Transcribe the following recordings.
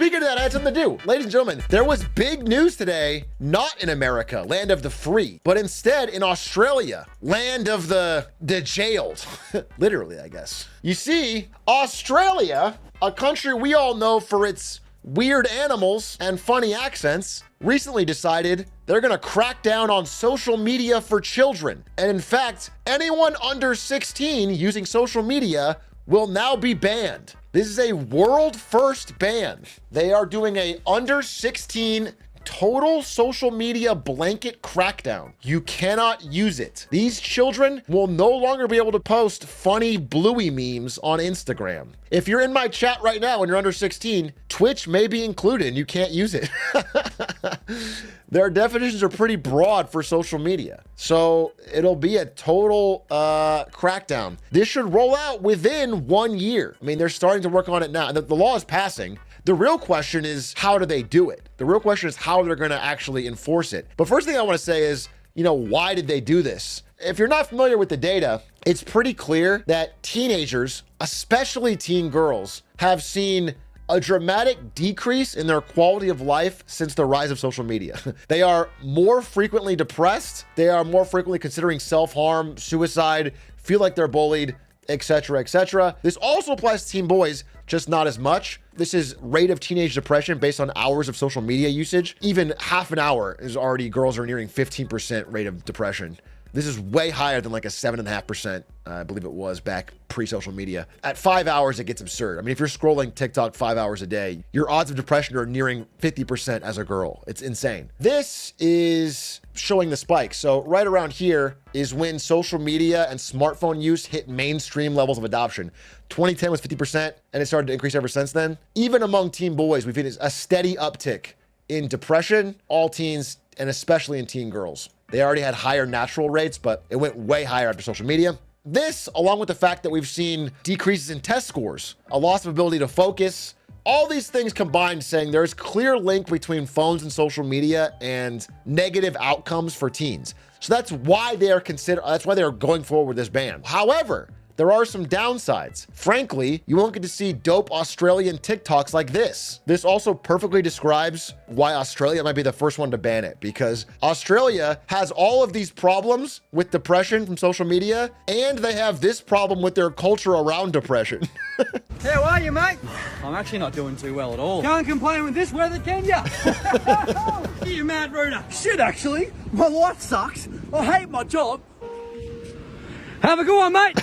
speaking of that, I had something to do. Ladies and gentlemen, there was big news today, not in America, land of the free, but instead in Australia, land of the jailed. Literally, I guess. You see, Australia, a country we all know for its weird animals and funny accents, recently decided they're gonna crack down on social media for children. And in fact, anyone under 16 using social media will now be banned. This is a world first ban. They are doing a under 16 total social media blanket crackdown. You cannot use it. These children will no longer be able to post funny Bluey memes on Instagram. If you're in my chat right now and you're under 16, Twitch may be included and you can't use it. Their definitions are pretty broad for social media. So it'll be a total crackdown. This should roll out within 1 year. I mean, they're starting to work on it now. The law is passing. The real question is, how do they do it? The real question is how they're gonna actually enforce it. But first thing I wanna say is, why did they do this? If you're not familiar with the data, it's pretty clear that teenagers, especially teen girls, have seen a dramatic decrease in their quality of life since the rise of social media. They are more frequently depressed. They are more frequently considering self-harm, suicide, feel like they're bullied, etc., etc. This also applies to teen boys, just not as much. This is rate of teenage depression based on hours of social media usage. Even half an hour is already, girls are nearing 15% rate of depression. This is way higher than like a 7.5%, I believe it was back pre-social media. At 5 hours, it gets absurd. I mean, if you're scrolling TikTok 5 hours a day, your odds of depression are nearing 50% as a girl. It's insane. This is showing the spike. So right around here is when social media and smartphone use hit mainstream levels of adoption. 2010 was 50%, and it started to increase ever since then. Even among teen boys, we've seen a steady uptick in depression, all teens, and especially in teen girls. They already had higher natural rates, but it went way higher after social media. This, along with the fact that we've seen decreases in test scores, a loss of ability to focus, all these things combined saying there's clear link between phones and social media and negative outcomes for teens. So that's why they are going forward with this ban. However, there are some downsides. Frankly, you won't get to see dope Australian TikToks like this. This also perfectly describes why Australia might be the first one to ban it, because Australia has all of these problems with depression from social media, and they have this problem with their culture around depression. How are you, mate? I'm actually not doing too well at all. Can't complain with this weather, can ya? You mad Rooter. Shit, actually. My life sucks. I hate my job. Have a good one, mate.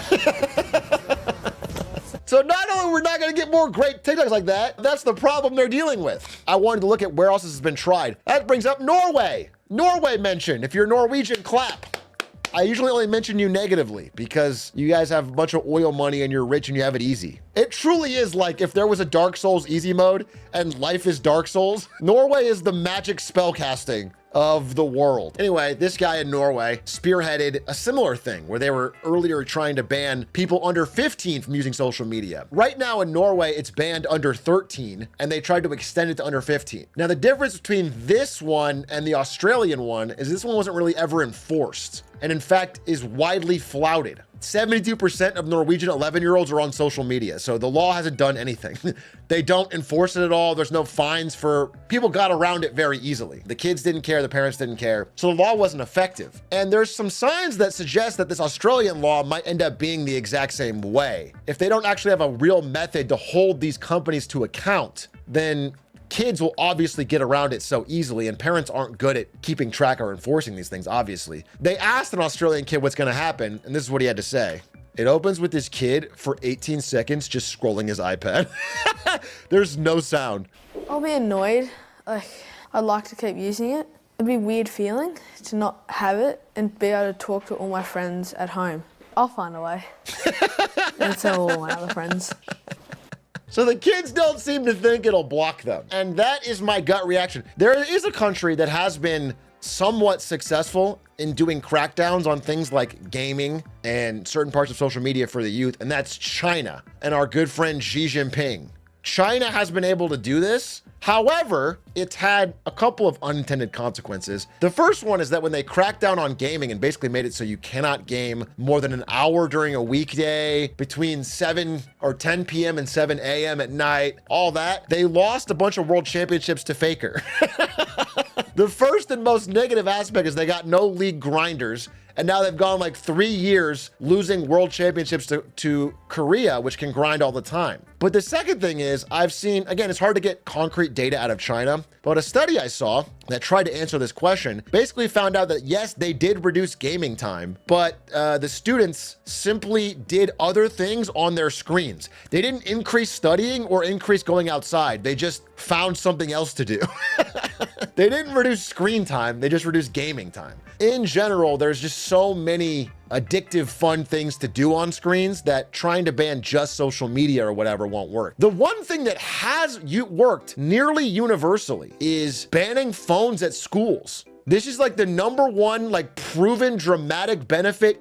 So not only we're not going to get more great TikToks like that, that's the problem they're dealing with. I wanted to look at where else this has been tried. That brings up Norway. Norway mentioned. If you're Norwegian, clap. I usually only mention you negatively because you guys have a bunch of oil money and you're rich and you have it easy. It truly is like if there was a Dark Souls easy mode and life is Dark Souls, Norway is the magic spellcasting of the world. Anyway, this guy in Norway spearheaded a similar thing where they were earlier trying to ban people under 15 from using social media. Right now in Norway, it's banned under 13, and they tried to extend it to under 15. Now, the difference between this one and the Australian one is this one wasn't really ever enforced, and in fact is widely flouted. 72% of Norwegian 11-year-olds are on social media, so the law hasn't done anything. They don't enforce it at all. There's no fines people got around it very easily. The kids didn't care, the parents didn't care, so the law wasn't effective. And there's some signs that suggest that this Australian law might end up being the exact same way. If they don't actually have a real method to hold these companies to account, then kids will obviously get around it so easily, and parents aren't good at keeping track or enforcing these things, obviously. They asked an Australian kid what's gonna happen, and this is what he had to say. It opens with this kid for 18 seconds just scrolling his iPad. There's no sound. I'll be annoyed. I'd like to keep using it. It'd be a weird feeling to not have it and be able to talk to all my friends at home. I'll find a way. And tell all my other friends. So the kids don't seem to think it'll block them. And that is my gut reaction. There is a country that has been somewhat successful in doing crackdowns on things like gaming and certain parts of social media for the youth, and that's China and our good friend Xi Jinping. China has been able to do this. However, it's had a couple of unintended consequences. The first one is that when they cracked down on gaming and basically made it so you cannot game more than an hour during a weekday between 7 or 10 p.m. and 7 a.m. at night, all that, they lost a bunch of world championships to Faker. The first and most negative aspect is they got no league grinders, and now they've gone like 3 years losing world championships to Korea, which can grind all the time. But the second thing is, I've seen, again, it's hard to get concrete data out of China, but a study I saw that tried to answer this question basically found out that yes, they did reduce gaming time, but the students simply did other things on their screens. They didn't increase studying or increase going outside. They just found something else to do. They didn't reduce screen time, they just reduced gaming time. In general, there's just so many addictive, fun things to do on screens that trying to ban just social media or whatever won't work. The one thing that has worked nearly universally is banning phones at schools. This is like the number one, like proven dramatic benefit,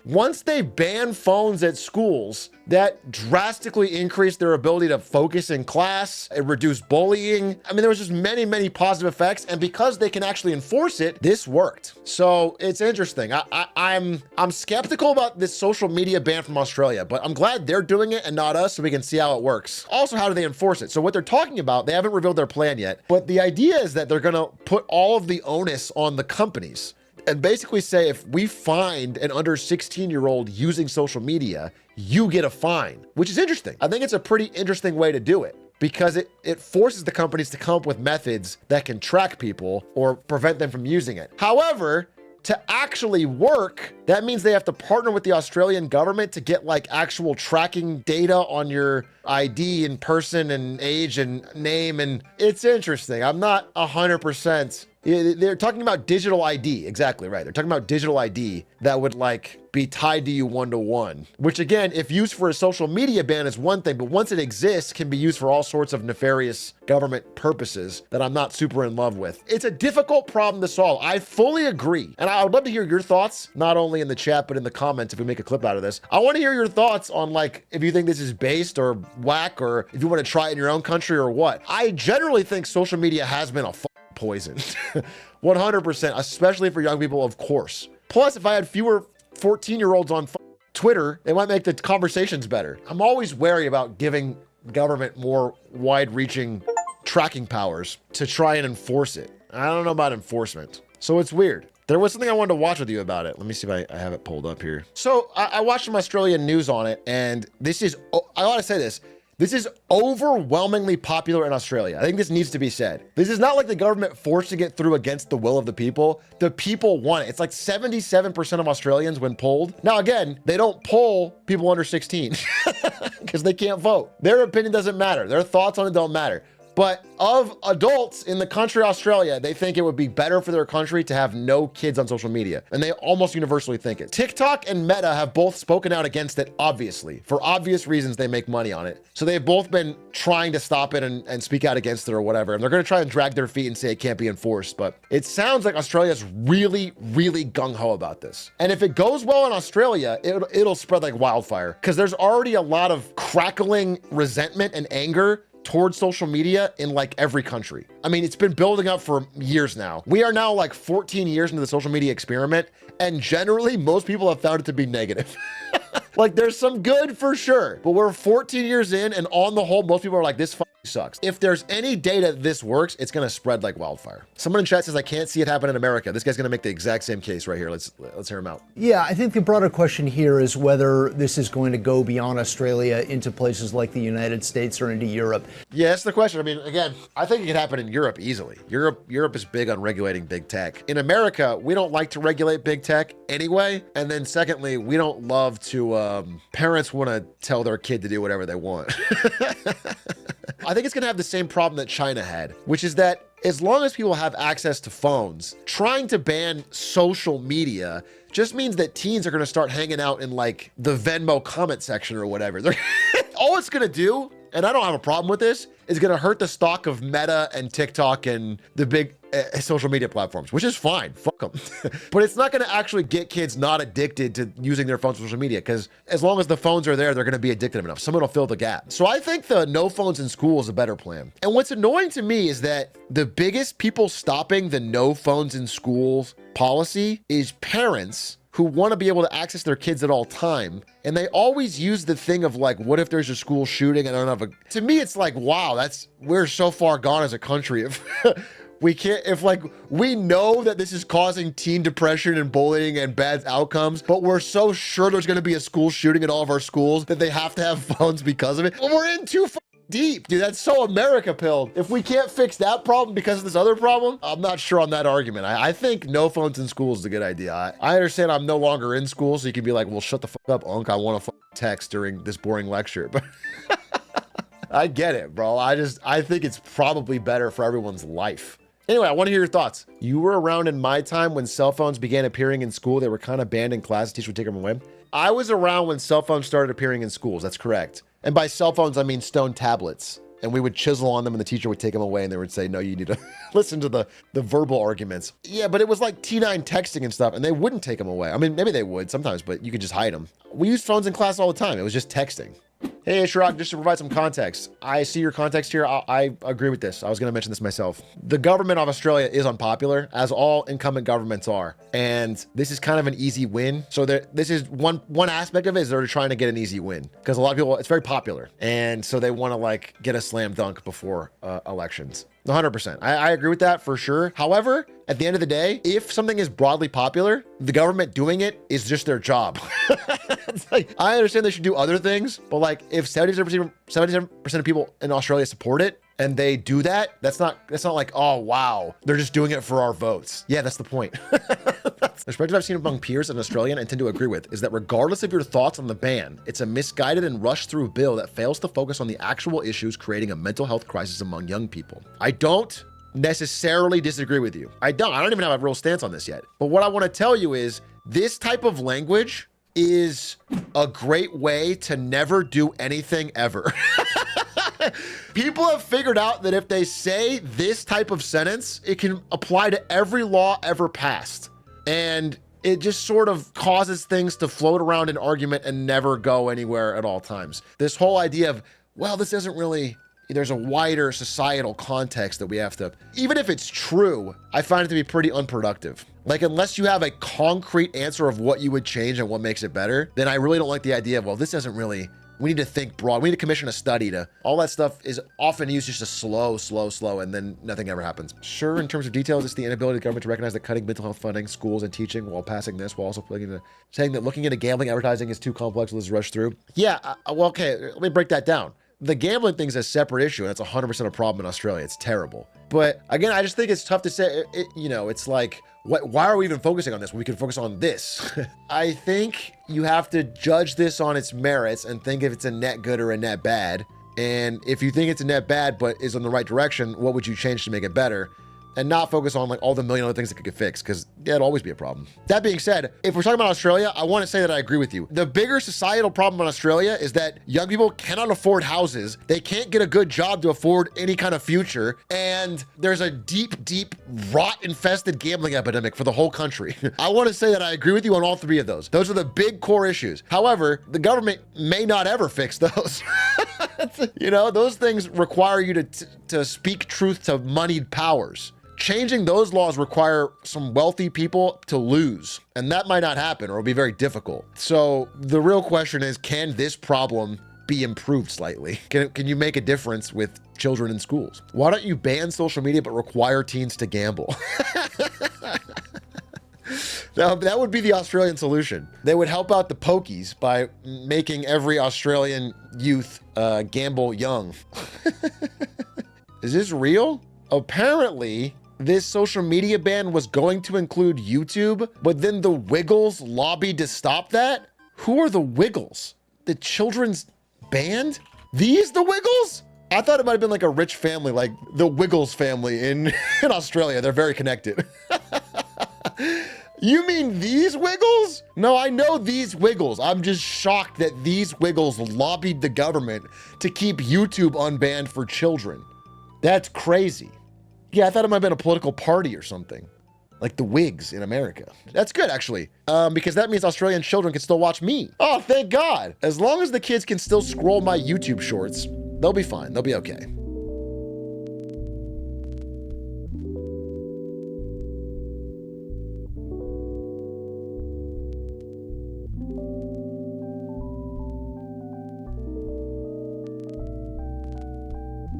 once they ban phones at schools, that drastically increased their ability to focus in class. It reduced bullying. I mean, there was just many, many positive effects. And because they can actually enforce it, this worked. So it's interesting. I'm skeptical about this social media ban from Australia, but I'm glad they're doing it and not us, so we can see how it works. Also, how do they enforce it? So what they're talking about, they haven't revealed their plan yet, but the idea is that they're gonna put all of the onus on the companies and basically say, if we find an under 16-year-old using social media, you get a fine, which is interesting. I think it's a pretty interesting way to do it because it forces the companies to come up with methods that can track people or prevent them from using it. However, to actually work, that means they have to partner with the Australian government to get like actual tracking data on your ID and person and age and name. And it's interesting. I'm not 100%. They're talking about digital ID. Exactly right. They're talking about digital ID that would like be tied to you one-to-one, which again, if used for a social media ban is one thing, but once it exists, can be used for all sorts of nefarious government purposes that I'm not super in love with. It's a difficult problem to solve. I fully agree. And I would love to hear your thoughts, not only in the chat, but in the comments if we make a clip out of this. I want to hear your thoughts on like, if you think this is based or whack, or if you want to try it in your own country or what. I generally think social media has been a poison. 100%, especially for young people, of course. Plus, if I had fewer 14-year-olds on Twitter, it might make the conversations better. I'm always wary about giving government more wide-reaching tracking powers to try and enforce it. I don't know about enforcement. So it's weird. There was something I wanted to watch with you about it. Let me see if I have it pulled up here. So I watched some Australian news on it, and this is, I want to say this. This is overwhelmingly popular in Australia. I think this needs to be said. This is not like the government forcing it through against the will of the people. The people want it. It's like 77% of Australians when polled. Now, again, they don't poll people under 16 because they can't vote. Their opinion doesn't matter. Their thoughts on it don't matter. But of adults in the country Australia, they think it would be better for their country to have no kids on social media. And they almost universally think it. TikTok and Meta have both spoken out against it, obviously. For obvious reasons, they make money on it. So they've both been trying to stop it and speak out against it or whatever. And they're going to try and drag their feet and say it can't be enforced. But it sounds like Australia's really, really gung-ho about this. And if it goes well in Australia, it'll spread like wildfire. Because there's already a lot of crackling resentment and anger towards social media in like every country. I mean, it's been building up for years now. We are now like 14 years into the social media experiment, and generally most people have found it to be negative. Like there's some good for sure, but we're 14 years in, and on the whole, most people are like, this sucks. If there's any data this works, it's gonna spread like wildfire. Someone in chat says, I can't see it happen in America. This guy's gonna make the exact same case right here. Let's hear him out. Yeah, I think the broader question here is whether this is going to go beyond Australia into places like the United States or into Europe. Yeah, that's the question. I mean, again, I think it could happen in Europe easily. Europe is big on regulating big tech. In America, we don't like to regulate big tech anyway. And then secondly, we don't love to, parents want to tell their kid to do whatever they want. I think it's going to have the same problem that China had, which is that as long as people have access to phones, trying to ban social media just means that teens are going to start hanging out in like the Venmo comment section or whatever. All it's going to do, and I don't have a problem with this, is going to hurt the stock of Meta and TikTok and the big social media platforms, which is fine. Fuck them. But it's not going to actually get kids not addicted to using their phones for social media, because as long as the phones are there, they're going to be addicted enough. Someone will fill the gap. So I think the no phones in school is a better plan. And what's annoying to me is that the biggest people stopping the no phones in schools policy is parents who want to be able to access their kids at all time. And they always use the thing of like, what if there's a school shooting and I don't have a, to me, it's like, wow, we're so far gone as a country. If we can't, if like, we know that this is causing teen depression and bullying and bad outcomes, but we're so sure there's going to be a school shooting in all of our schools that they have to have phones because of it. Well, we're in too deep, dude. That's so America pilled. If we can't fix that problem because of this other problem, I'm not sure on that argument. I think no phones in school is a good idea. I understand I'm no longer in school, so you can be like, well, shut the fuck up, Unc. I want to text during this boring lecture. But I get it, bro. I think it's probably better for everyone's life. Anyway, I want to hear your thoughts. You were around in my time when cell phones began appearing in school. They were kind of banned in class. Teachers would take them away. I was around when cell phones started appearing in schools. That's correct. And by cell phones, I mean stone tablets. And we would chisel on them and the teacher would take them away and they would say, no, you need to listen to the verbal arguments. Yeah, but it was like T9 texting and stuff and they wouldn't take them away. I mean, maybe they would sometimes, but you could just hide them. We used phones in class all the time. It was just texting. Hey, Shirok, just to provide some context. I see your context here. I agree with this. I was going to mention this myself. The government of Australia is unpopular, as all incumbent governments are. And this is kind of an easy win. So this is one aspect of it is they're trying to get an easy win. Because a lot of people, it's very popular. And so they want to like get a slam dunk before elections. 100%. I agree with that for sure. However, at the end of the day, if something is broadly popular, the government doing it is just their job. It's like, I understand they should do other things, but like if 77% of people in Australia support it and they do that, that's not like, oh, wow, they're just doing it for our votes. Yeah, that's the point. The perspective I've seen among peers in Australia and tend to agree with is that regardless of your thoughts on the ban, it's a misguided and rushed through bill that fails to focus on the actual issues creating a mental health crisis among young people. I don't necessarily disagree with you. I don't even have a real stance on this yet. But what I want to tell you is this type of language is a great way to never do anything ever. People have figured out that if they say this type of sentence, it can apply to every law ever passed. And it just sort of causes things to float around in argument and never go anywhere at all times. This whole idea of, well, this isn't really, there's a wider societal context that we have to, even if it's true, I find it to be pretty unproductive. Like, unless you have a concrete answer of what you would change and what makes it better, then I really don't like the idea of, well, this doesn't really, we need to think broad. We need to commission a study to, all that stuff is often used just to slow, and then nothing ever happens. Sure, in terms of details, it's the inability of the government to recognize that cutting mental health funding, schools, and teaching while passing this, while also saying that looking into gambling advertising is too complex, let's rush through. Yeah, well, okay, let me break that down. The gambling thing's a separate issue, and it's 100% a problem in Australia. It's terrible. But again, I just think it's tough to say, it's like, why are we even focusing on this when we can focus on this? I think you have to judge this on its merits and think if it's a net good or a net bad. And if you think it's a net bad, but is in the right direction, what would you change to make it better? And not focus on like all the million other things that could get fixed, because that'd always be a problem. That being said, if we're talking about Australia, I want to say that I agree with you. The bigger societal problem in Australia is that young people cannot afford houses. They can't get a good job to afford any kind of future. And there's a deep rot-infested gambling epidemic for the whole country. I want to say that I agree with you on all three of those. Those are the big core issues. However, the government may not ever fix those. Those things require you to speak truth to moneyed powers. Changing those laws require some wealthy people to lose, and that might not happen or it'll be very difficult. So the real question is, can this problem be improved slightly? Can you make a difference with children in schools? Why don't you ban social media but require teens to gamble? That would be the Australian solution. They would help out the pokies by making every Australian youth gamble young. Is this real? Apparently, this social media ban was going to include YouTube, but then the Wiggles lobbied to stop that? Who are the Wiggles? The children's band? These the Wiggles? I thought it might have been like a rich family, like the Wiggles family in Australia. They're very connected. You mean these Wiggles? No, I know these Wiggles. I'm just shocked that these Wiggles lobbied the government to keep YouTube unbanned for children. That's crazy. Yeah, I thought it might have been a political party or something. Like the Whigs in America. That's good, actually, because that means Australian children can still watch me. Oh, thank God. As long as the kids can still scroll my YouTube shorts, they'll be fine. They'll be okay.